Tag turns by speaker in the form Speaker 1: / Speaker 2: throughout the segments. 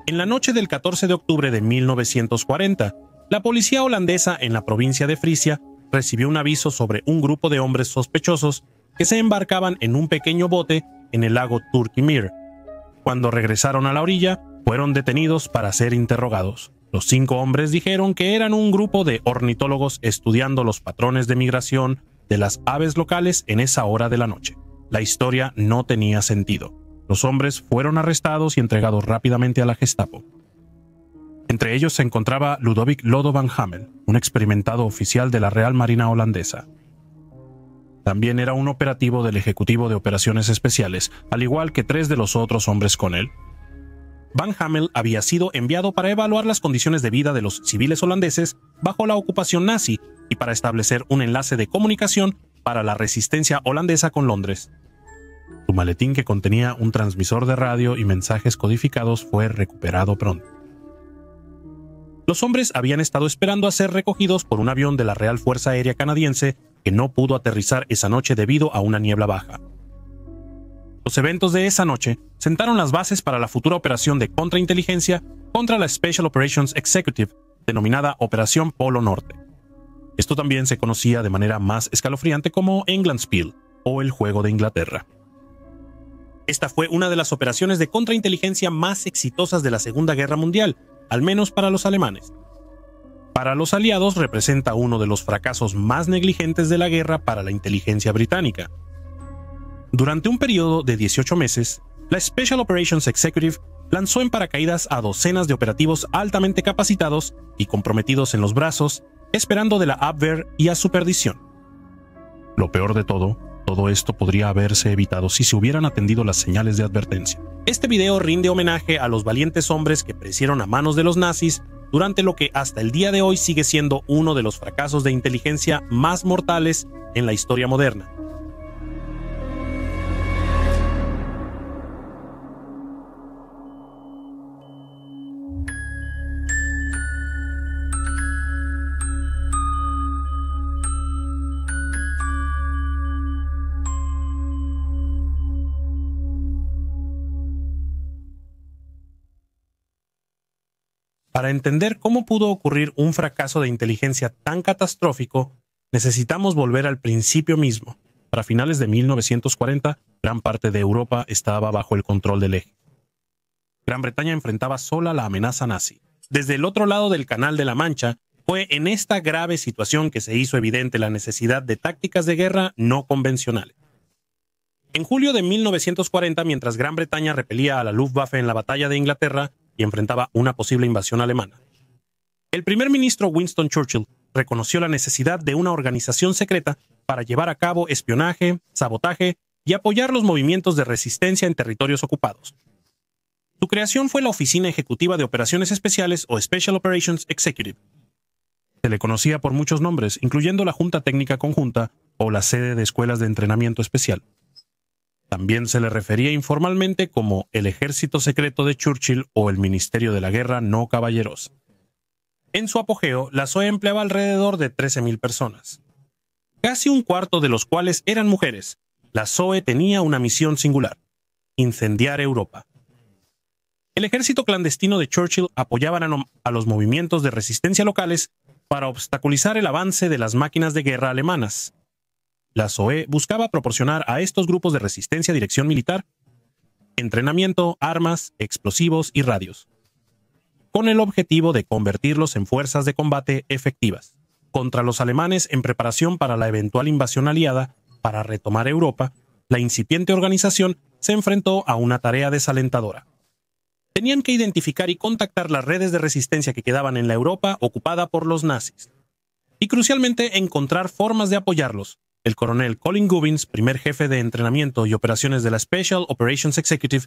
Speaker 1: En la noche del 14 de octubre de 1940, la policía holandesa en la provincia de Frisia recibió un aviso sobre un grupo de hombres sospechosos que se embarcaban en un pequeño bote en el lago Turkimir. Cuando regresaron a la orilla, fueron detenidos para ser interrogados. Los 5 hombres dijeron que eran un grupo de ornitólogos estudiando los patrones de migración de las aves locales en esa hora de la noche. La historia no tenía sentido. Los hombres fueron arrestados y entregados rápidamente a la Gestapo. Entre ellos se encontraba Ludovic Lodo van Hamel, un experimentado oficial de la Real Marina holandesa. También era un operativo del Ejecutivo de Operaciones Especiales, al igual que 3 de los otros hombres con él. Van Hamel había sido enviado para evaluar las condiciones de vida de los civiles holandeses bajo la ocupación nazi y para establecer un enlace de comunicación para la resistencia holandesa con Londres. Su maletín, que contenía un transmisor de radio y mensajes codificados, fue recuperado pronto. Los hombres habían estado esperando a ser recogidos por un avión de la Real Fuerza Aérea Canadiense que no pudo aterrizar esa noche debido a una niebla baja. Los eventos de esa noche sentaron las bases para la futura operación de contrainteligencia contra la Special Operations Executive, denominada Operación Polo Norte. Esto también se conocía de manera más escalofriante como Englandspiel, o el Juego de Inglaterra. Esta fue una de las operaciones de contrainteligencia más exitosas de la Segunda Guerra Mundial, al menos para los alemanes. Para los aliados representa uno de los fracasos más negligentes de la guerra para la inteligencia británica. Durante un periodo de 18 meses, la Special Operations Executive lanzó en paracaídas a docenas de operativos altamente capacitados y comprometidos en los brazos, esperando de la Abwehr y a su perdición. Lo peor de todo esto podría haberse evitado si se hubieran atendido las señales de advertencia. Este video rinde homenaje a los valientes hombres que perecieron a manos de los nazis durante lo que hasta el día de hoy sigue siendo uno de los fracasos de inteligencia más mortales en la historia moderna. Para entender cómo pudo ocurrir un fracaso de inteligencia tan catastrófico, necesitamos volver al principio mismo. Para finales de 1940, gran parte de Europa estaba bajo el control del Eje. Gran Bretaña enfrentaba sola la amenaza nazi. Desde el otro lado del Canal de la Mancha, fue en esta grave situación que se hizo evidente la necesidad de tácticas de guerra no convencionales. En julio de 1940, mientras Gran Bretaña repelía a la Luftwaffe en la batalla de Inglaterra y enfrentaba una posible invasión alemana, el primer ministro Winston Churchill reconoció la necesidad de una organización secreta para llevar a cabo espionaje, sabotaje y apoyar los movimientos de resistencia en territorios ocupados. Su creación fue la Oficina Ejecutiva de Operaciones Especiales o Special Operations Executive. Se le conocía por muchos nombres, incluyendo la Junta Técnica Conjunta o la sede de escuelas de entrenamiento especial. También se le refería informalmente como el Ejército Secreto de Churchill o el Ministerio de la Guerra No Caballerosa. En su apogeo, la SOE empleaba alrededor de 13.000 personas, casi un cuarto de los cuales eran mujeres. La SOE tenía una misión singular: incendiar Europa. El ejército clandestino de Churchill apoyaba a los movimientos de resistencia locales para obstaculizar el avance de las máquinas de guerra alemanas. La SOE buscaba proporcionar a estos grupos de resistencia dirección militar, entrenamiento, armas, explosivos y radios, con el objetivo de convertirlos en fuerzas de combate efectivas contra los alemanes en preparación para la eventual invasión aliada para retomar Europa. La incipiente organización se enfrentó a una tarea desalentadora. Tenían que identificar y contactar las redes de resistencia que quedaban en la Europa ocupada por los nazis, y crucialmente encontrar formas de apoyarlos. El coronel Colin Gubbins, primer jefe de entrenamiento y operaciones de la Special Operations Executive,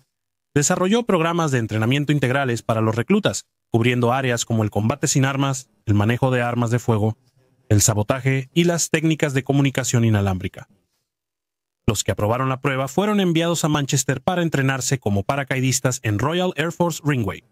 Speaker 1: desarrolló programas de entrenamiento integrales para los reclutas, cubriendo áreas como el combate sin armas, el manejo de armas de fuego, el sabotaje y las técnicas de comunicación inalámbrica. Los que aprobaron la prueba fueron enviados a Manchester para entrenarse como paracaidistas en Royal Air Force Ringway.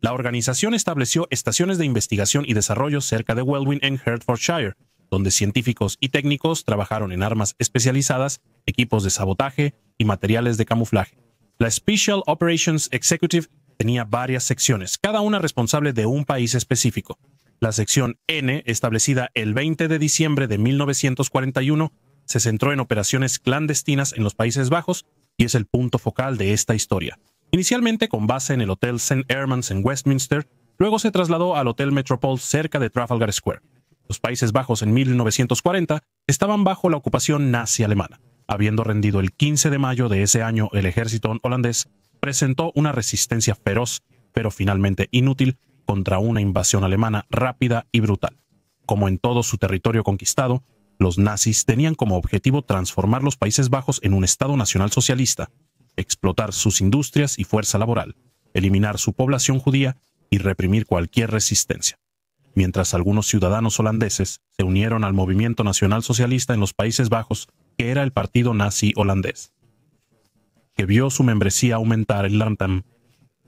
Speaker 1: La organización estableció estaciones de investigación y desarrollo cerca de Welwyn en Hertfordshire, donde científicos y técnicos trabajaron en armas especializadas, equipos de sabotaje y materiales de camuflaje. La Special Operations Executive tenía varias secciones, cada una responsable de un país específico. La sección N, establecida el 20 de diciembre de 1941, se centró en operaciones clandestinas en los Países Bajos y es el punto focal de esta historia. Inicialmente con base en el Hotel St. Hermans en Westminster, luego se trasladó al Hotel Metropole cerca de Trafalgar Square. Los Países Bajos en 1940 estaban bajo la ocupación nazi alemana. Habiendo rendido el 15 de mayo de ese año, el ejército holandés presentó una resistencia feroz, pero finalmente inútil, contra una invasión alemana rápida y brutal. Como en todo su territorio conquistado, los nazis tenían como objetivo transformar los Países Bajos en un Estado nacional socialista, explotar sus industrias y fuerza laboral, eliminar su población judía y reprimir cualquier resistencia. Mientras algunos ciudadanos holandeses se unieron al movimiento nacional socialista en los Países Bajos, que era el partido nazi holandés, que vio su membresía aumentar en Landam,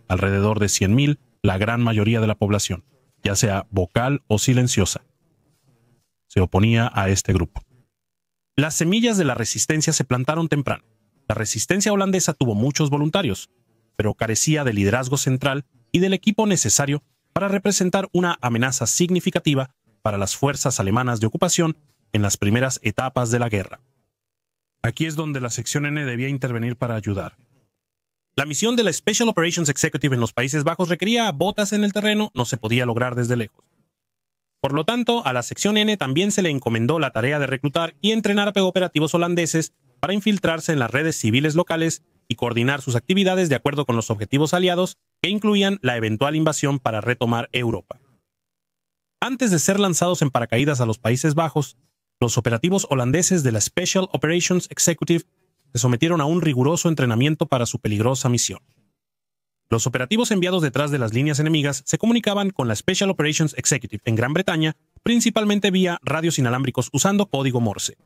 Speaker 1: alrededor de 100.000, la gran mayoría de la población, ya sea vocal o silenciosa, se oponía a este grupo. Las semillas de la resistencia se plantaron temprano. La resistencia holandesa tuvo muchos voluntarios, pero carecía de liderazgo central y del equipo necesario para representar una amenaza significativa para las fuerzas alemanas de ocupación en las primeras etapas de la guerra. Aquí es donde la sección N debía intervenir para ayudar. La misión de la Special Operations Executive en los Países Bajos requería botas en el terreno, no se podía lograr desde lejos. Por lo tanto, a la sección N también se le encomendó la tarea de reclutar y entrenar a operativos holandeses para infiltrarse en las redes civiles locales y coordinar sus actividades de acuerdo con los objetivos aliados que incluían la eventual invasión para retomar Europa. Antes de ser lanzados en paracaídas a los Países Bajos, los operativos holandeses de la Special Operations Executive se sometieron a un riguroso entrenamiento para su peligrosa misión. Los operativos enviados detrás de las líneas enemigas se comunicaban con la Special Operations Executive en Gran Bretaña, principalmente vía radios inalámbricos usando código Morse.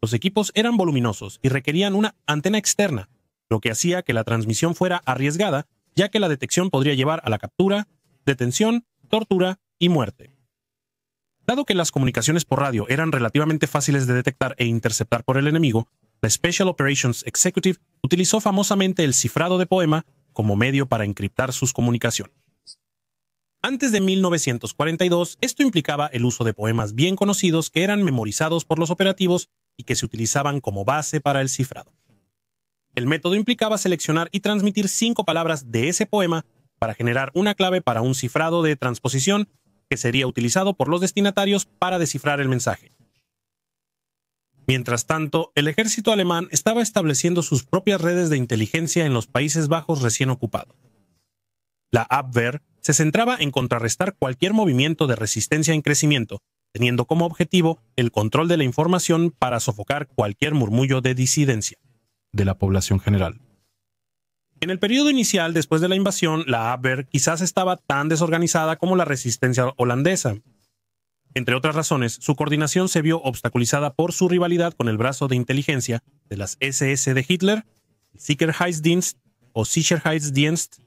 Speaker 1: Los equipos eran voluminosos y requerían una antena externa, lo que hacía que la transmisión fuera arriesgada, ya que la detección podría llevar a la captura, detención, tortura y muerte. Dado que las comunicaciones por radio eran relativamente fáciles de detectar e interceptar por el enemigo, la Special Operations Executive utilizó famosamente el cifrado de poema como medio para encriptar sus comunicaciones. Antes de 1942, esto implicaba el uso de poemas bien conocidos que eran memorizados por los operativos y que se utilizaban como base para el cifrado. El método implicaba seleccionar y transmitir 5 palabras de ese poema para generar una clave para un cifrado de transposición que sería utilizado por los destinatarios para descifrar el mensaje. Mientras tanto, el ejército alemán estaba estableciendo sus propias redes de inteligencia en los Países Bajos recién ocupados. La Abwehr se centraba en contrarrestar cualquier movimiento de resistencia en crecimiento, teniendo como objetivo el control de la información para sofocar cualquier murmullo de disidencia de la población general. En el periodo inicial, después de la invasión, la Abwehr quizás estaba tan desorganizada como la resistencia holandesa. Entre otras razones, su coordinación se vio obstaculizada por su rivalidad con el brazo de inteligencia de las SS de Hitler, el Sicherheitsdienst o Sicherheitsdienst.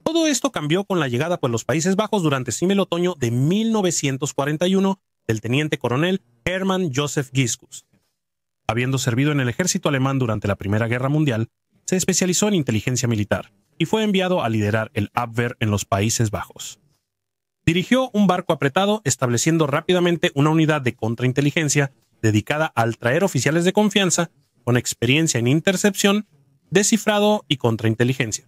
Speaker 1: Todo esto cambió con la llegada por los Países Bajos durante el otoño de 1941 del teniente coronel Hermann Joseph Giskus. Habiendo servido en el ejército alemán durante la Primera Guerra Mundial, se especializó en inteligencia militar y fue enviado a liderar el Abwehr en los Países Bajos. Dirigió un barco apretado, estableciendo rápidamente una unidad de contrainteligencia dedicada al traer oficiales de confianza con experiencia en intercepción, descifrado y contrainteligencia.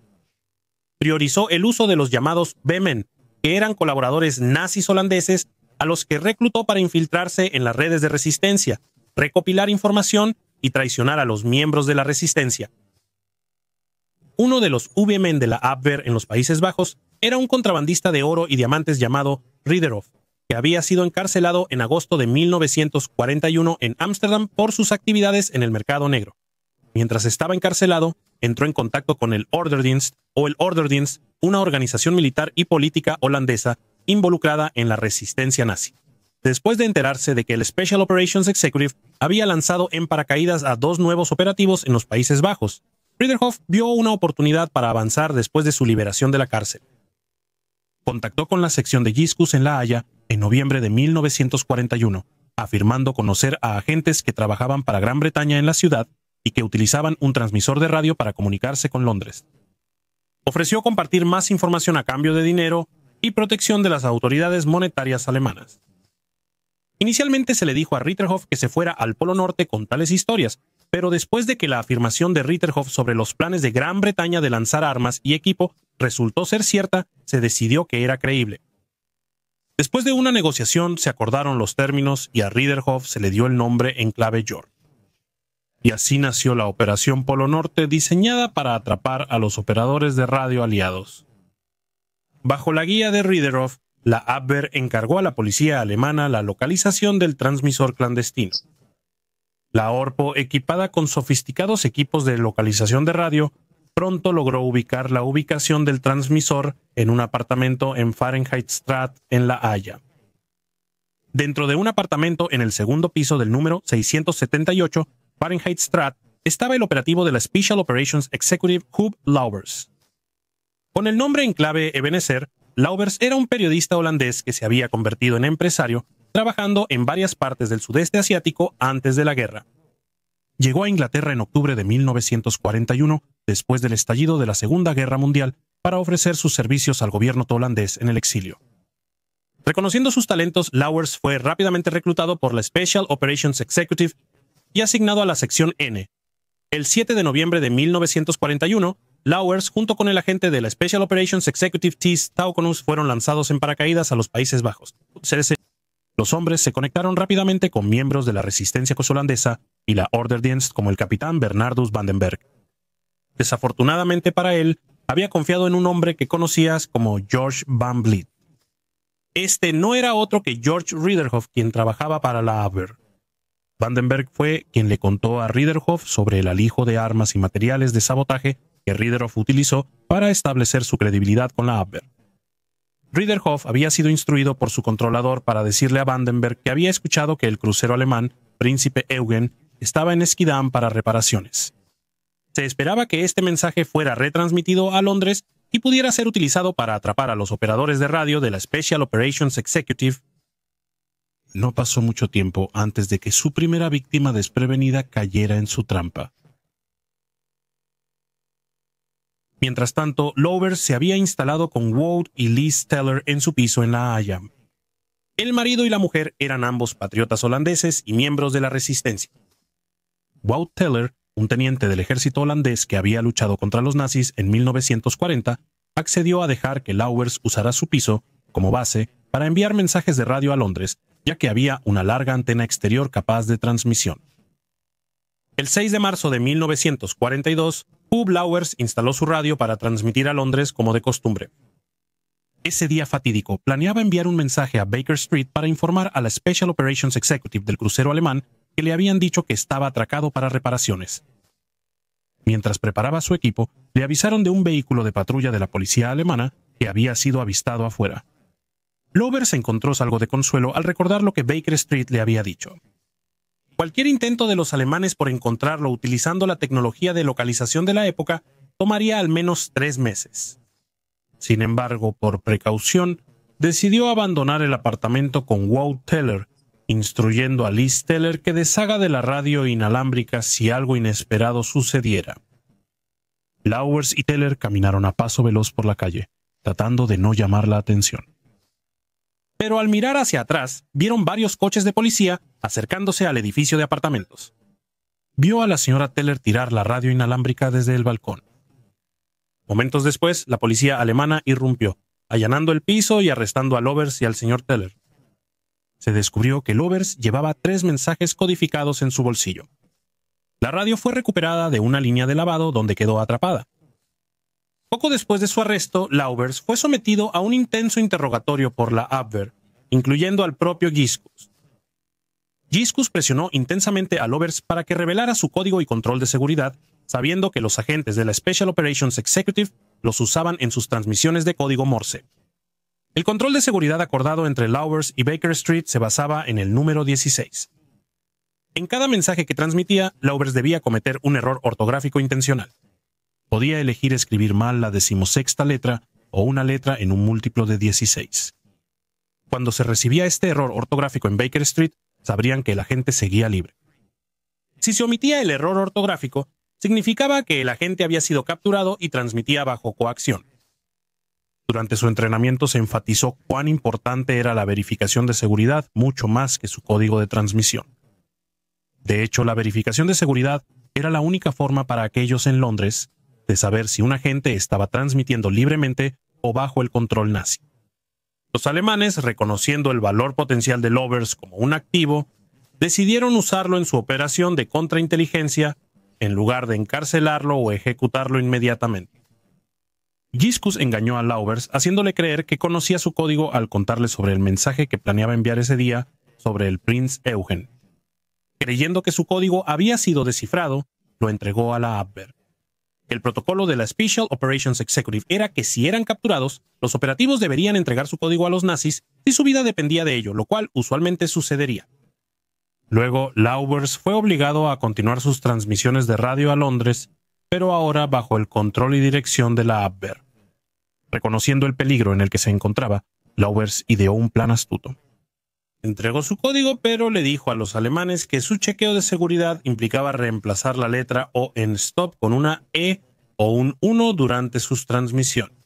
Speaker 1: Priorizó el uso de los llamados B-Men, que eran colaboradores nazis holandeses a los que reclutó para infiltrarse en las redes de resistencia, recopilar información y traicionar a los miembros de la resistencia. Uno de los V-Men de la Abwehr en los Países Bajos era un contrabandista de oro y diamantes llamado Riederhoff, que había sido encarcelado en agosto de 1941 en Ámsterdam por sus actividades en el mercado negro. Mientras estaba encarcelado, entró en contacto con el Orderdienst o el Orderdienst, una organización militar y política holandesa involucrada en la resistencia nazi. Después de enterarse de que el Special Operations Executive había lanzado en paracaídas a 2 nuevos operativos en los Países Bajos, Riederhoff vio una oportunidad para avanzar después de su liberación de la cárcel. Contactó con la sección de Giskus en La Haya en noviembre de 1941, afirmando conocer a agentes que trabajaban para Gran Bretaña en la ciudad y que utilizaban un transmisor de radio para comunicarse con Londres. ofreció compartir más información a cambio de dinero y protección de las autoridades monetarias alemanas. Inicialmente se le dijo a Ritterhoff que se fuera al Polo Norte con tales historias, pero después de que la afirmación de Ritterhoff sobre los planes de Gran Bretaña de lanzar armas y equipo resultó ser cierta, se decidió que era creíble. Después de una negociación se acordaron los términos y a Ritterhoff se le dio el nombre en clave York. Y así nació la Operación Polo Norte, diseñada para atrapar a los operadores de radio aliados. Bajo la guía de Ritterhoff, la Abwehr encargó a la policía alemana la localización del transmisor clandestino. La Orpo, equipada con sofisticados equipos de localización de radio, pronto logró ubicar la ubicación del transmisor en un apartamento en Fahrenheitstraat, en La Haya. Dentro de un apartamento en el segundo piso del número 678, Fahrenheitstraat, estaba el operativo de la Special Operations Executive Huub Laubers. Con el nombre en clave Ebenezer, Laubers era un periodista holandés que se había convertido en empresario, trabajando en varias partes del sudeste asiático antes de la guerra. Llegó a Inglaterra en octubre de 1941, después del estallido de la Segunda Guerra Mundial, para ofrecer sus servicios al gobierno holandés en el exilio. Reconociendo sus talentos, Laubers fue rápidamente reclutado por la Special Operations Executive y asignado a la sección N. El 7 de noviembre de 1941, Laubers, junto con el agente de la Special Operations Executive Thies Tauconus, fueron lanzados en paracaídas a los Países Bajos. Los hombres se conectaron rápidamente con miembros de la resistencia holandesa y la Orderdienst, como el capitán Bernardus Vandenberg. Desafortunadamente para él, había confiado en un hombre que conocías como George Van Vliet. Este no era otro que George Ritterhoff, quien trabajaba para la Abwehr. Vandenberg fue quien le contó a Ritterhoff sobre el alijo de armas y materiales de sabotaje que Ritterhoff utilizó para establecer su credibilidad con la Abwehr. Ritterhoff había sido instruido por su controlador para decirle a Vandenberg que había escuchado que el crucero alemán, Príncipe Eugen, estaba en Schiedam para reparaciones. Se esperaba que este mensaje fuera retransmitido a Londres y pudiera ser utilizado para atrapar a los operadores de radio de la Special Operations Executive. No pasó mucho tiempo antes de que su primera víctima desprevenida cayera en su trampa. Mientras tanto, Laubers se había instalado con Wout y Liz Teller en su piso en La Haya. El marido y la mujer eran ambos patriotas holandeses y miembros de la resistencia. Wout Teller, un teniente del ejército holandés que había luchado contra los nazis en 1940, accedió a dejar que Laubers usara su piso como base para enviar mensajes de radio a Londres, ya que había una larga antena exterior capaz de transmisión. El 6 de marzo de 1942, Huub Laubers instaló su radio para transmitir a Londres como de costumbre. Ese día fatídico, planeaba enviar un mensaje a Baker Street para informar a la Special Operations Executive del crucero alemán que le habían dicho que estaba atracado para reparaciones. Mientras preparaba su equipo, le avisaron de un vehículo de patrulla de la policía alemana que había sido avistado afuera. Laubers encontró algo de consuelo al recordar lo que Baker Street le había dicho. Cualquier intento de los alemanes por encontrarlo utilizando la tecnología de localización de la época tomaría al menos 3 meses. Sin embargo, por precaución, decidió abandonar el apartamento con Wout Teller, instruyendo a Liz Teller que deshaga de la radio inalámbrica si algo inesperado sucediera. Laubers y Teller caminaron a paso veloz por la calle, tratando de no llamar la atención. Pero al mirar hacia atrás, vieron varios coches de policía acercándose al edificio de apartamentos. Vio a la señora Teller tirar la radio inalámbrica desde el balcón. Momentos después, la policía alemana irrumpió, allanando el piso y arrestando a Laubers y al señor Teller. Se descubrió que Laubers llevaba 3 mensajes codificados en su bolsillo. La radio fue recuperada de una línea de lavado donde quedó atrapada. Poco después de su arresto, Laubers fue sometido a un intenso interrogatorio por la Abwehr, incluyendo al propio Giskus. Giskus presionó intensamente a Laubers para que revelara su código y control de seguridad, sabiendo que los agentes de la Special Operations Executive los usaban en sus transmisiones de código Morse. El control de seguridad acordado entre Laubers y Baker Street se basaba en el número 16. En cada mensaje que transmitía, Laubers debía cometer un error ortográfico intencional. Podía elegir escribir mal la 16ª letra o una letra en un múltiplo de 16. Cuando se recibía este error ortográfico en Baker Street, sabrían que el agente seguía libre. Si se omitía el error ortográfico, significaba que el agente había sido capturado y transmitía bajo coacción. Durante su entrenamiento se enfatizó cuán importante era la verificación de seguridad, mucho más que su código de transmisión. De hecho, la verificación de seguridad era la única forma para aquellos en Londres de saber si un agente estaba transmitiendo libremente o bajo el control nazi. Los alemanes, reconociendo el valor potencial de Lovers como un activo, decidieron usarlo en su operación de contrainteligencia en lugar de encarcelarlo o ejecutarlo inmediatamente. Giscus engañó a Lovers haciéndole creer que conocía su código al contarle sobre el mensaje que planeaba enviar ese día sobre el Prinz Eugen. Creyendo que su código había sido descifrado, lo entregó a la Abwehr. El protocolo de la Special Operations Executive era que si eran capturados, los operativos deberían entregar su código a los nazis si su vida dependía de ello, lo cual usualmente sucedería. Luego, Lovers fue obligado a continuar sus transmisiones de radio a Londres, pero ahora bajo el control y dirección de la Abwehr. Reconociendo el peligro en el que se encontraba, Lovers ideó un plan astuto. Entregó su código, pero le dijo a los alemanes que su chequeo de seguridad implicaba reemplazar la letra O en stop con una E o un 1 durante sus transmisiones.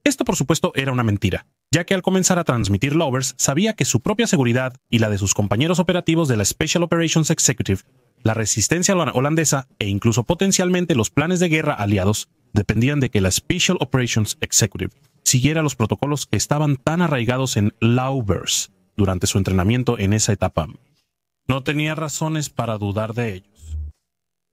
Speaker 1: Esto, por supuesto, era una mentira, ya que al comenzar a transmitir Lovers sabía que su propia seguridad y la de sus compañeros operativos de la Special Operations Executive, la resistencia holandesa e incluso potencialmente los planes de guerra aliados dependían de que la Special Operations Executive siguiera los protocolos que estaban tan arraigados en Lovers durante su entrenamiento en esa etapa. No tenía razones para dudar de ellos.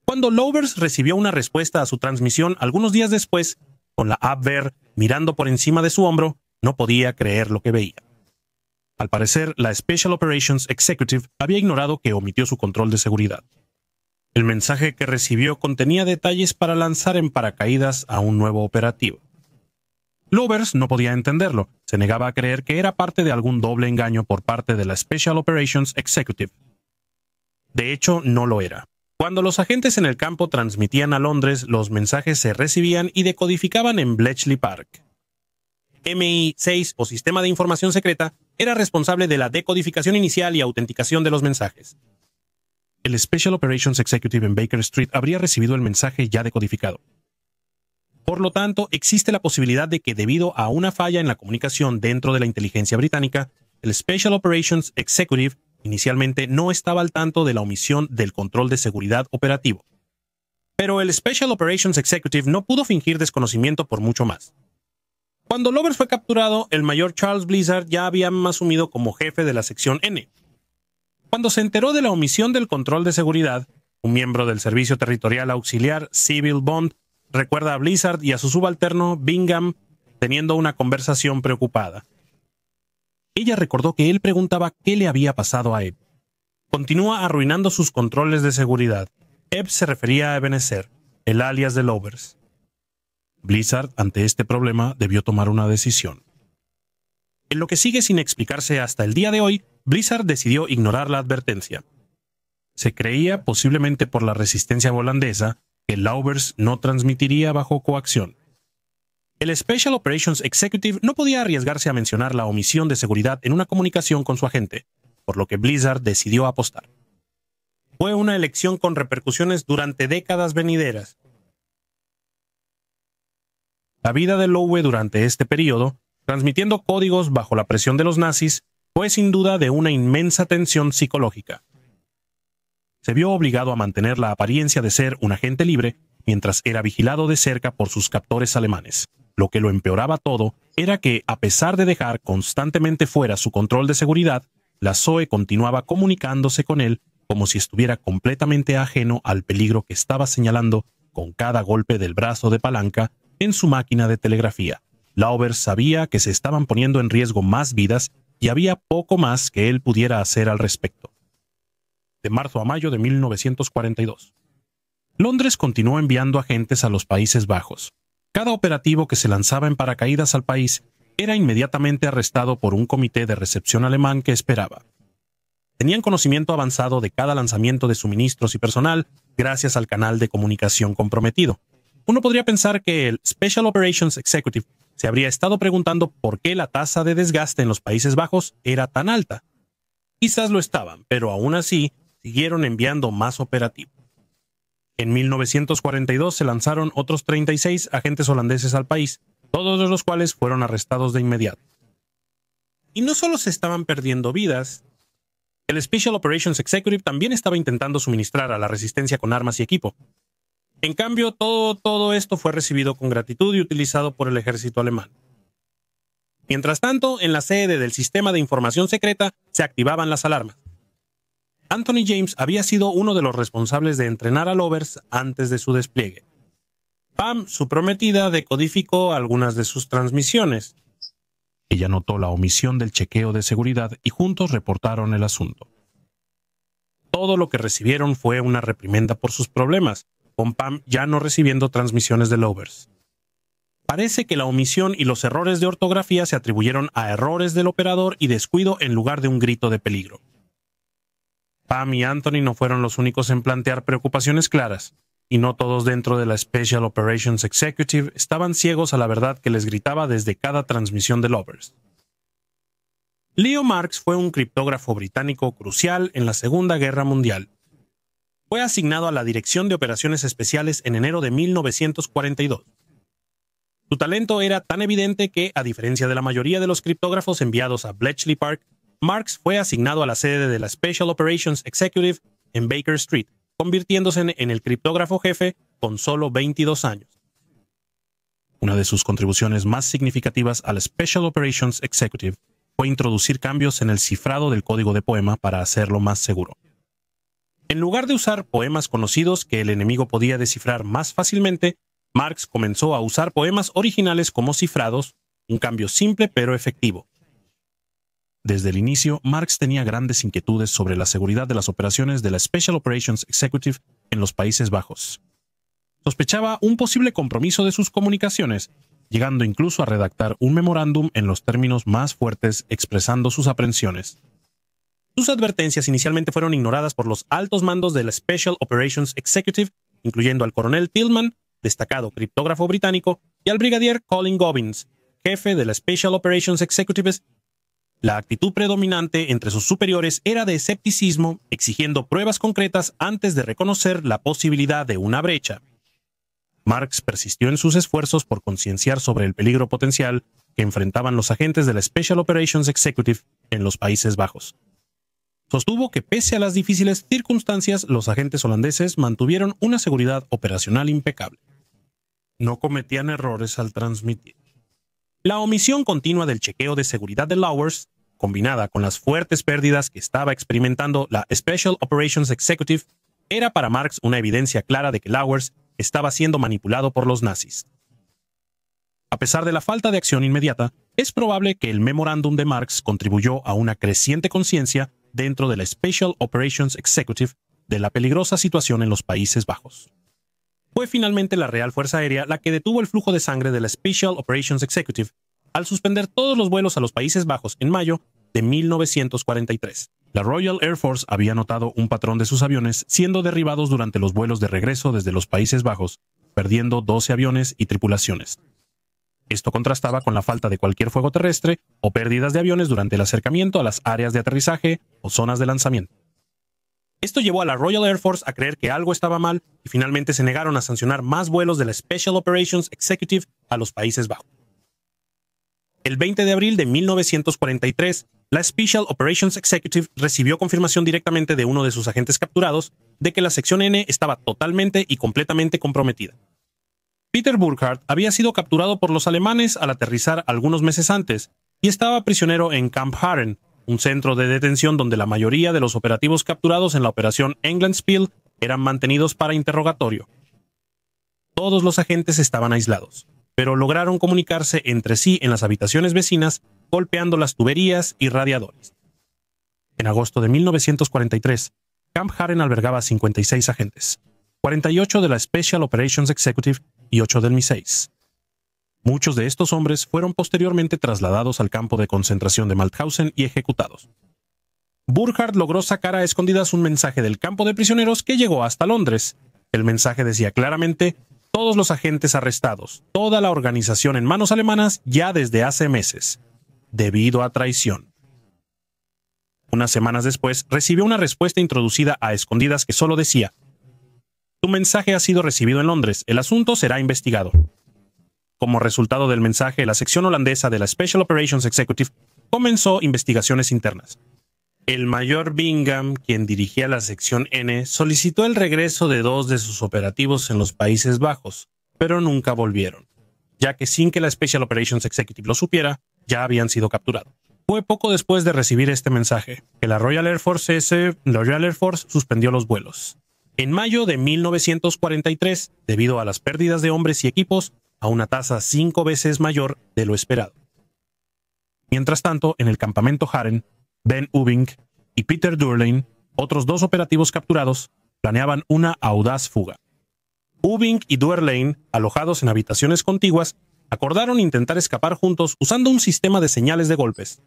Speaker 1: Cuando Lovers recibió una respuesta a su transmisión algunos días después, con la Abwehr mirando por encima de su hombro, no podía creer lo que veía. Al parecer, la Special Operations Executive había ignorado que omitió su control de seguridad. El mensaje que recibió contenía detalles para lanzar en paracaídas a un nuevo operativo. Lovers no podía entenderlo, se negaba a creer que era parte de algún doble engaño por parte de la Special Operations Executive. De hecho, no lo era. Cuando los agentes en el campo transmitían a Londres, los mensajes se recibían y decodificaban en Bletchley Park. MI6, o Sistema de Información Secreta, era responsable de la decodificación inicial y autenticación de los mensajes. El Special Operations Executive en Baker Street habría recibido el mensaje ya decodificado. Por lo tanto, existe la posibilidad de que debido a una falla en la comunicación dentro de la inteligencia británica, el Special Operations Executive inicialmente no estaba al tanto de la omisión del control de seguridad operativo. Pero el Special Operations Executive no pudo fingir desconocimiento por mucho más. Cuando Lovers fue capturado, el mayor Charles Blizzard ya había asumido como jefe de la sección N. Cuando se enteró de la omisión del control de seguridad, un miembro del Servicio Territorial Auxiliar, Sybil Bond, recuerda a Blizzard y a su subalterno, Bingham, teniendo una conversación preocupada. Ella recordó que él preguntaba qué le había pasado a Ebb. Continúa arruinando sus controles de seguridad. Ebb se refería a Ebenezer, el alias de Lovers. Blizzard, ante este problema, debió tomar una decisión. En lo que sigue sin explicarse hasta el día de hoy, Blizzard decidió ignorar la advertencia. Se creía, posiblemente por la resistencia holandesa, que Lovers no transmitiría bajo coacción. El Special Operations Executive no podía arriesgarse a mencionar la omisión de seguridad en una comunicación con su agente, por lo que Blizzard decidió apostar. Fue una elección con repercusiones durante décadas venideras. La vida de Lowe durante este periodo, transmitiendo códigos bajo la presión de los nazis, fue sin duda de una inmensa tensión psicológica. Se vio obligado a mantener la apariencia de ser un agente libre mientras era vigilado de cerca por sus captores alemanes. Lo que lo empeoraba todo era que, a pesar de dejar constantemente fuera su control de seguridad, la SOE continuaba comunicándose con él como si estuviera completamente ajeno al peligro que estaba señalando con cada golpe del brazo de palanca en su máquina de telegrafía. Lovers sabía que se estaban poniendo en riesgo más vidas y había poco más que él pudiera hacer al respecto. De marzo a mayo de 1942. Londres continuó enviando agentes a los Países Bajos. Cada operativo que se lanzaba en paracaídas al país era inmediatamente arrestado por un comité de recepción alemán que esperaba. Tenían conocimiento avanzado de cada lanzamiento de suministros y personal gracias al canal de comunicación comprometido. Uno podría pensar que el Special Operations Executive se habría estado preguntando por qué la tasa de desgaste en los Países Bajos era tan alta. Quizás lo estaban, pero aún así siguieron enviando más operativos. En 1942 se lanzaron otros 36 agentes holandeses al país, todos de los cuales fueron arrestados de inmediato. Y no solo se estaban perdiendo vidas, el Special Operations Executive también estaba intentando suministrar a la resistencia con armas y equipo. En cambio, todo esto fue recibido con gratitud y utilizado por el ejército alemán. Mientras tanto, en la sede del sistema de información secreta se activaban las alarmas. Anthony James había sido uno de los responsables de entrenar a Lovers antes de su despliegue. Pam, su prometida, decodificó algunas de sus transmisiones. Ella notó la omisión del chequeo de seguridad y juntos reportaron el asunto. Todo lo que recibieron fue una reprimenda por sus problemas, con Pam ya no recibiendo transmisiones de Lovers. Parece que la omisión y los errores de ortografía se atribuyeron a errores del operador y descuido en lugar de un grito de peligro. Pam y Anthony no fueron los únicos en plantear preocupaciones claras, y no todos dentro de la Special Operations Executive estaban ciegos a la verdad que les gritaba desde cada transmisión de Lovers. Leo Marks fue un criptógrafo británico crucial en la Segunda Guerra Mundial. Fue asignado a la Dirección de Operaciones Especiales en enero de 1942. Su talento era tan evidente que, a diferencia de la mayoría de los criptógrafos enviados a Bletchley Park, Marks fue asignado a la sede de la Special Operations Executive en Baker Street, convirtiéndose en el criptógrafo jefe con solo 22 años. Una de sus contribuciones más significativas a la Special Operations Executive fue introducir cambios en el cifrado del código de poema para hacerlo más seguro. En lugar de usar poemas conocidos que el enemigo podía descifrar más fácilmente, Marks comenzó a usar poemas originales como cifrados, un cambio simple pero efectivo. Desde el inicio, Marks tenía grandes inquietudes sobre la seguridad de las operaciones de la Special Operations Executive en los Países Bajos. Sospechaba un posible compromiso de sus comunicaciones, llegando incluso a redactar un memorándum en los términos más fuertes expresando sus aprensiones. Sus advertencias inicialmente fueron ignoradas por los altos mandos de la Special Operations Executive, incluyendo al coronel Tillman, destacado criptógrafo británico, y al brigadier Colin Gobbins, jefe de la Special Operations Executive. La actitud predominante entre sus superiores era de escepticismo, exigiendo pruebas concretas antes de reconocer la posibilidad de una brecha. Marks persistió en sus esfuerzos por concienciar sobre el peligro potencial que enfrentaban los agentes de la Special Operations Executive en los Países Bajos. Sostuvo que pese a las difíciles circunstancias, los agentes holandeses mantuvieron una seguridad operacional impecable. No cometían errores al transmitir. La omisión continua del chequeo de seguridad de Lovers, combinada con las fuertes pérdidas que estaba experimentando la Special Operations Executive, era para Marks una evidencia clara de que Lovers estaba siendo manipulado por los nazis. A pesar de la falta de acción inmediata, es probable que el memorándum de Marks contribuyó a una creciente conciencia dentro de la Special Operations Executive de la peligrosa situación en los Países Bajos. Fue finalmente la Real Fuerza Aérea la que detuvo el flujo de sangre de la Special Operations Executive al suspender todos los vuelos a los Países Bajos en mayo de 1943. La Royal Air Force había notado un patrón de sus aviones siendo derribados durante los vuelos de regreso desde los Países Bajos, perdiendo 12 aviones y tripulaciones. Esto contrastaba con la falta de cualquier fuego terrestre o pérdidas de aviones durante el acercamiento a las áreas de aterrizaje o zonas de lanzamiento. Esto llevó a la Royal Air Force a creer que algo estaba mal y finalmente se negaron a sancionar más vuelos de la Special Operations Executive a los Países Bajos. El 20 de abril de 1943, la Special Operations Executive recibió confirmación directamente de uno de sus agentes capturados de que la sección N estaba totalmente y completamente comprometida. Peter Burkhardt había sido capturado por los alemanes al aterrizar algunos meses antes y estaba prisionero en Camp Haren, un centro de detención donde la mayoría de los operativos capturados en la operación Englandspiel eran mantenidos para interrogatorio. Todos los agentes estaban aislados, pero lograron comunicarse entre sí en las habitaciones vecinas, golpeando las tuberías y radiadores. En agosto de 1943, Camp Haren albergaba 56 agentes, 48 de la Special Operations Executive y 8 del Mi-6. Muchos de estos hombres fueron posteriormente trasladados al campo de concentración de Mauthausen y ejecutados. Burkhardt logró sacar a escondidas un mensaje del campo de prisioneros que llegó hasta Londres. El mensaje decía claramente: todos los agentes arrestados, toda la organización en manos alemanas ya desde hace meses, debido a traición. Unas semanas después, recibió una respuesta introducida a escondidas que solo decía: Tu mensaje ha sido recibido en Londres. El asunto será investigado. Como resultado del mensaje, la sección holandesa de la Special Operations Executive comenzó investigaciones internas. El mayor Bingham, quien dirigía la sección N, solicitó el regreso de 2 de sus operativos en los Países Bajos, pero nunca volvieron, ya que sin que la Special Operations Executive lo supiera, ya habían sido capturados. Fue poco después de recibir este mensaje que la Royal Air Force suspendió los vuelos. En mayo de 1943, debido a las pérdidas de hombres y equipos, a una tasa 5 veces mayor de lo esperado. Mientras tanto, en el campamento Haren, Ben Uving y Peter Durlane, otros 2 operativos capturados, planeaban una audaz fuga. Uving y Durlane, alojados en habitaciones contiguas, acordaron intentar escapar juntos usando un sistema de señales de golpes.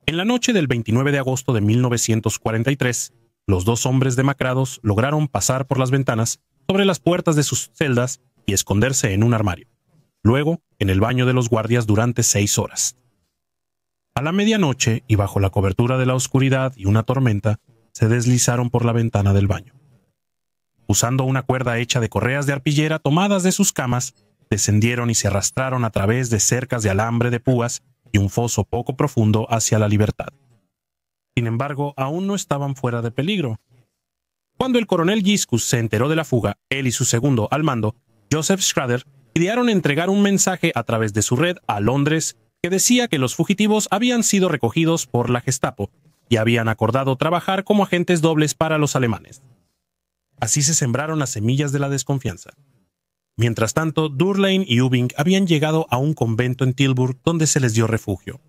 Speaker 1: En la noche del 29 de agosto de 1943, los 2 hombres demacrados lograron pasar por las ventanas sobre las puertas de sus celdas y esconderse en un armario. Luego, en el baño de los guardias durante 6 horas. A la medianoche, y bajo la cobertura de la oscuridad y una tormenta, se deslizaron por la ventana del baño. Usando una cuerda hecha de correas de arpillera tomadas de sus camas, descendieron y se arrastraron a través de cercas de alambre de púas y un foso poco profundo hacia la libertad. Sin embargo, aún no estaban fuera de peligro. Cuando el coronel Giscus se enteró de la fuga, él y su segundo al mando, Joseph Schrader, idearon entregar un mensaje a través de su red a Londres que decía que los fugitivos habían sido recogidos por la Gestapo y habían acordado trabajar como agentes dobles para los alemanes. Así se sembraron las semillas de la desconfianza. Mientras tanto, Durlane y Uving habían llegado a un convento en Tilburg donde se les dio refugio.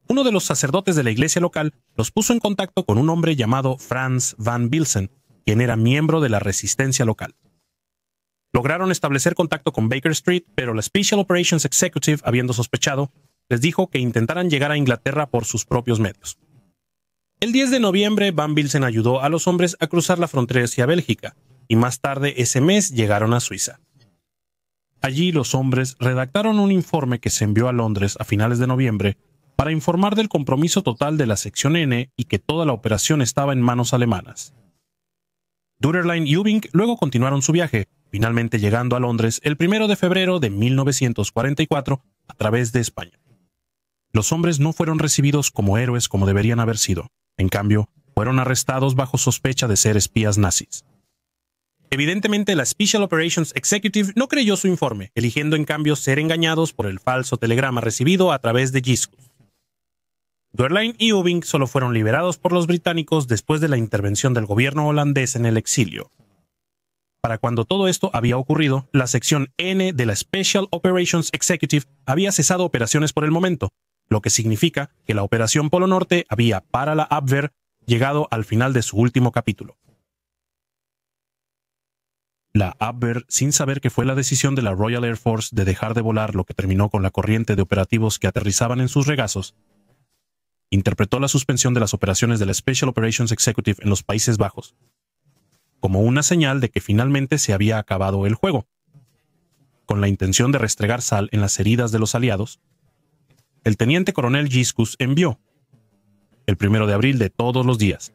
Speaker 1: Uno de los sacerdotes de la iglesia local los puso en contacto con un hombre llamado Franz van Bilsen, quien era miembro de la resistencia local. Lograron establecer contacto con Baker Street, pero la Special Operations Executive, habiendo sospechado, les dijo que intentaran llegar a Inglaterra por sus propios medios. El 10 de noviembre, Van Bilsen ayudó a los hombres a cruzar la frontera hacia Bélgica, y más tarde ese mes llegaron a Suiza. Allí los hombres redactaron un informe que se envió a Londres a finales de noviembre para informar del compromiso total de la sección N y que toda la operación estaba en manos alemanas. Durlane y Uving luego continuaron su viaje, finalmente llegando a Londres el 1 de febrero de 1944 a través de España. Los hombres no fueron recibidos como héroes como deberían haber sido. En cambio, fueron arrestados bajo sospecha de ser espías nazis. Evidentemente, la Special Operations Executive no creyó su informe, eligiendo en cambio ser engañados por el falso telegrama recibido a través de Giscus. Durlane y Uving solo fueron liberados por los británicos después de la intervención del gobierno holandés en el exilio. Para cuando todo esto había ocurrido, la sección N de la Special Operations Executive había cesado operaciones por el momento, lo que significa que la Operación Polo Norte había, para la Abwehr, llegado al final de su último capítulo. La Abwehr, sin saber que fue la decisión de la Royal Air Force de dejar de volar lo que terminó con la corriente de operativos que aterrizaban en sus regazos, interpretó la suspensión de las operaciones de la Special Operations Executive en los Países Bajos como una señal de que finalmente se había acabado el juego. Con la intención de restregar sal en las heridas de los aliados, el teniente coronel Giscus envió, el 1 de abril de todos los días,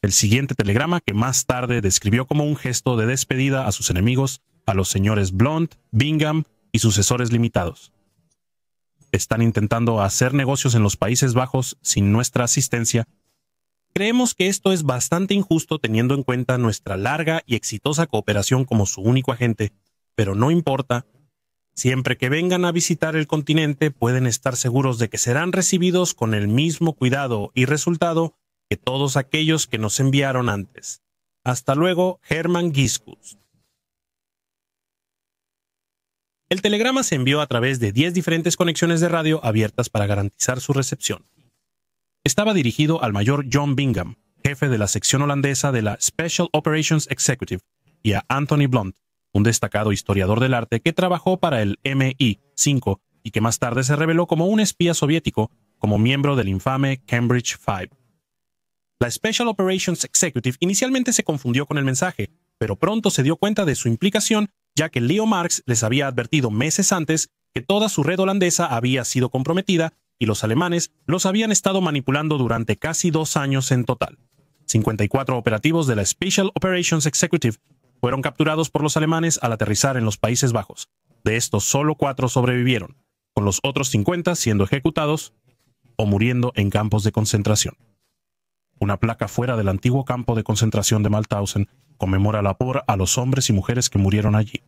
Speaker 1: el siguiente telegrama que más tarde describió como un gesto de despedida a sus enemigos, a los señores Blount, Bingham y sucesores limitados. Están intentando hacer negocios en los Países Bajos sin nuestra asistencia. Creemos que esto es bastante injusto teniendo en cuenta nuestra larga y exitosa cooperación como su único agente, pero no importa. Siempre que vengan a visitar el continente pueden estar seguros de que serán recibidos con el mismo cuidado y resultado que todos aquellos que nos enviaron antes. Hasta luego, Hermann Giscus. El telegrama se envió a través de 10 diferentes conexiones de radio abiertas para garantizar su recepción. Estaba dirigido al mayor John Bingham, jefe de la sección holandesa de la Special Operations Executive, y a Anthony Blount, un destacado historiador del arte que trabajó para el MI5 y que más tarde se reveló como un espía soviético como miembro del infame Cambridge Five. La Special Operations Executive inicialmente se confundió con el mensaje, pero pronto se dio cuenta de su implicación, ya que Leo Marx les había advertido meses antes que toda su red holandesa había sido comprometida y los alemanes los habían estado manipulando durante casi 2 años en total. 54 operativos de la Special Operations Executive fueron capturados por los alemanes al aterrizar en los Países Bajos. De estos, solo 4 sobrevivieron, con los otros 50 siendo ejecutados o muriendo en campos de concentración. Una placa fuera del antiguo campo de concentración de Mauthausen conmemora a los hombres y mujeres que murieron allí.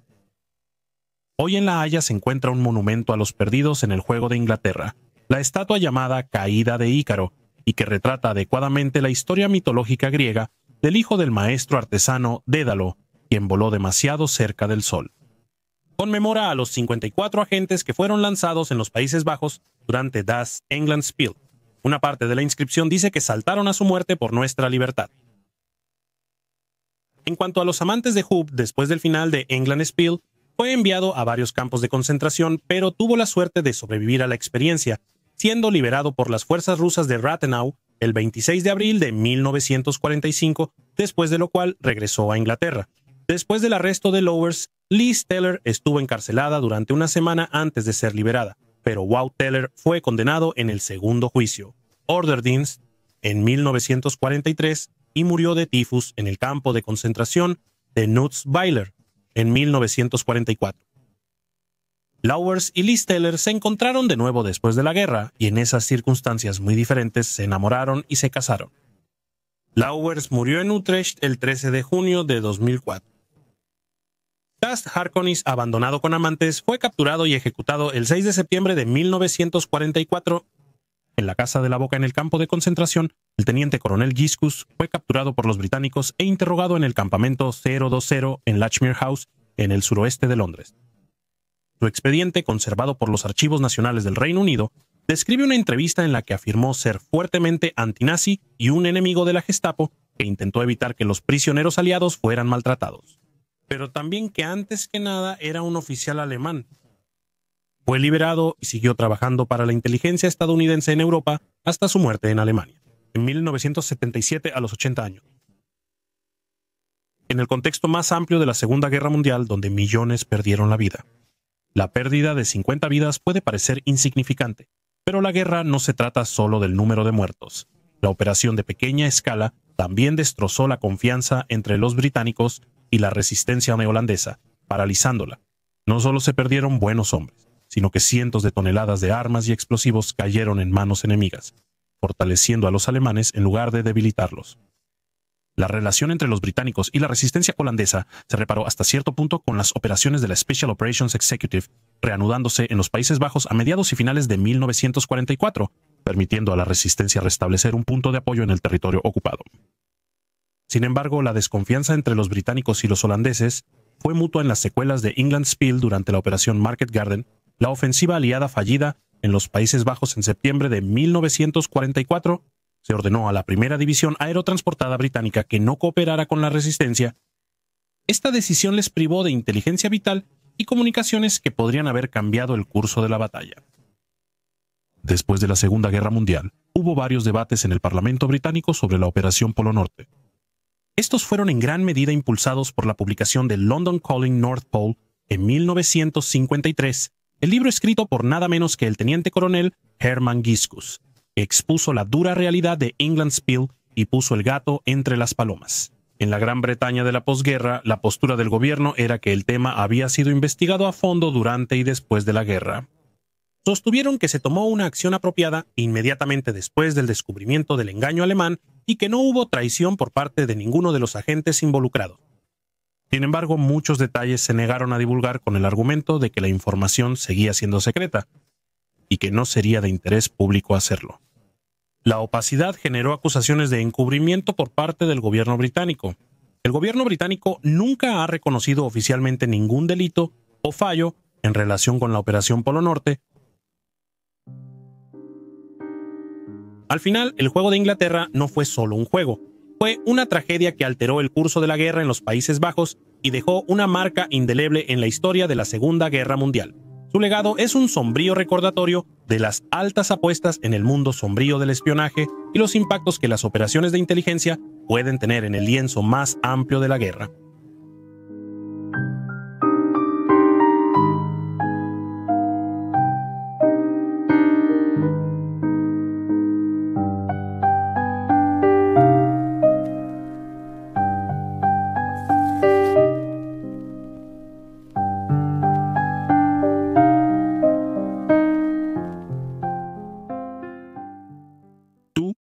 Speaker 1: Hoy en La Haya se encuentra un monumento a los perdidos en el juego de Inglaterra, la estatua llamada Caída de Ícaro, y que retrata adecuadamente la historia mitológica griega del hijo del maestro artesano Dédalo, quien voló demasiado cerca del sol. Conmemora a los 54 agentes que fueron lanzados en los Países Bajos durante Das Englandsspiel. Una parte de la inscripción dice que saltaron a su muerte por nuestra libertad. En cuanto a los amantes de Hoopt, después del final de Englandsspiel, fue enviado a varios campos de concentración, pero tuvo la suerte de sobrevivir a la experiencia, siendo liberado por las fuerzas rusas de Rathenau el 26 de abril de 1945, después de lo cual regresó a Inglaterra. Después del arresto de Lowers, Liz Teller estuvo encarcelada durante una semana antes de ser liberada, pero Wout Teller fue condenado en el segundo juicio, Orderdienst, en 1943 y murió de tifus en el campo de concentración de Nussweiler en 1944. Lowers y Liz Teller se encontraron de nuevo después de la guerra y en esas circunstancias muy diferentes se enamoraron y se casaron. Lowers murió en Utrecht el 13 de junio de 2004. Tast Harkonis, abandonado con amantes, fue capturado y ejecutado el 6 de septiembre de 1944 en la Casa de la Boca en el campo de concentración. El teniente coronel Giscus fue capturado por los británicos e interrogado en el campamento 020 en Latchmere House, en el suroeste de Londres. Su expediente, conservado por los Archivos Nacionales del Reino Unido, describe una entrevista en la que afirmó ser fuertemente antinazi y un enemigo de la Gestapo que intentó evitar que los prisioneros aliados fueran maltratados. Pero también que antes que nada era un oficial alemán. Fue liberado y siguió trabajando para la inteligencia estadounidense en Europa hasta su muerte en Alemania, en 1977 a los 80 años. En el contexto más amplio de la Segunda Guerra Mundial, donde millones perdieron la vida. La pérdida de 50 vidas puede parecer insignificante, pero la guerra no se trata solo del número de muertos. La operación de pequeña escala también destrozó la confianza entre los británicos y la resistencia neozelandesa, paralizándola. No solo se perdieron buenos hombres, sino que cientos de toneladas de armas y explosivos cayeron en manos enemigas, fortaleciendo a los alemanes en lugar de debilitarlos. La relación entre los británicos y la resistencia holandesa se reparó hasta cierto punto con las operaciones de la Special Operations Executive, reanudándose en los Países Bajos a mediados y finales de 1944, permitiendo a la resistencia restablecer un punto de apoyo en el territorio ocupado. Sin embargo, la desconfianza entre los británicos y los holandeses fue mutua en las secuelas de Englandsspiel durante la Operación Market Garden, la ofensiva aliada fallida en los Países Bajos en septiembre de 1944. Se ordenó a la primera división aerotransportada británica que no cooperara con la resistencia. Esta decisión les privó de inteligencia vital y comunicaciones que podrían haber cambiado el curso de la batalla. Después de la Segunda Guerra Mundial, hubo varios debates en el Parlamento británico sobre la Operación Polo Norte. Estos fueron en gran medida impulsados por la publicación de London Calling North Pole en 1953, el libro escrito por nada menos que el teniente coronel Hermann Giscus, que expuso la dura realidad de Englandsspiel y puso el gato entre las palomas. En la Gran Bretaña de la posguerra, la postura del gobierno era que el tema había sido investigado a fondo durante y después de la guerra. Sostuvieron que se tomó una acción apropiada inmediatamente después del descubrimiento del engaño alemán y que no hubo traición por parte de ninguno de los agentes involucrados. Sin embargo, muchos detalles se negaron a divulgar con el argumento de que la información seguía siendo secreta y que no sería de interés público hacerlo. La opacidad generó acusaciones de encubrimiento por parte del gobierno británico. El gobierno británico nunca ha reconocido oficialmente ningún delito o fallo en relación con la Operación Polo Norte. Al final, el juego de Inglaterra no fue solo un juego, fue una tragedia que alteró el curso de la guerra en los Países Bajos y dejó una marca indeleble en la historia de la Segunda Guerra Mundial. Su legado es un sombrío recordatorio de las altas apuestas en el mundo sombrío del espionaje y los impactos que las operaciones de inteligencia pueden tener en el lienzo más amplio de la guerra.
Speaker 2: Tú